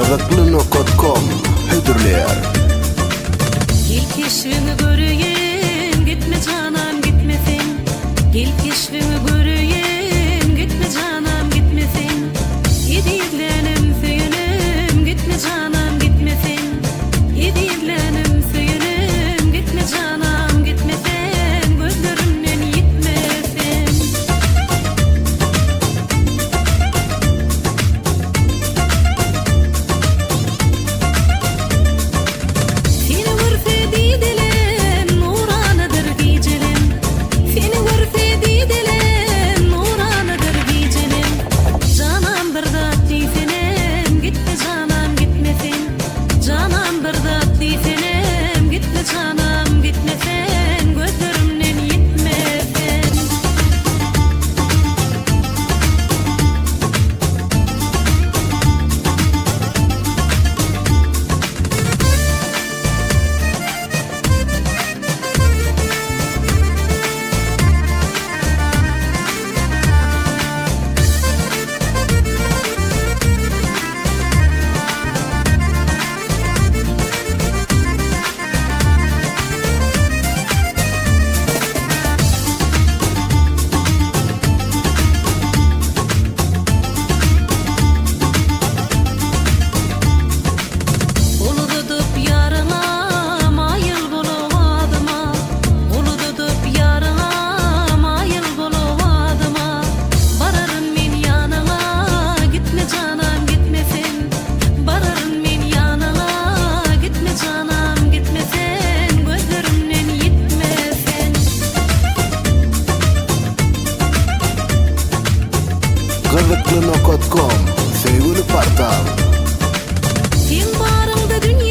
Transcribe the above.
Kızıklı.com Hüdürler. İlk eşini göreyim, gitme canım gitmesin. İlk eşini göreyim, gitme canım gitmesin. Yediklerim söyünüm, gitme canım gitmesin. Yediklerim söyünüm, gitme canım gitmesin. Gözlerimden gitmesin. Seni görse didilim, nuranadır gecelim. Seni görse didilim, nuranadır gecelim. Canım bir dert senem, gitme canım gitmesin. Canım bir dert senem, gitme canım gitmesin. Gözlerimden gitmesin. Ulu tutup yarına, mayıl buluvadıma. Ulu tutup yarına, mayıl buluvadıma. Bararım men yanına, gitme canım gitmesin. Bararım men yanına, gitme canım gitmesin. Gözlerimden gitmesin. Kızıklı.com Sevgili Portal. Sen barında dünya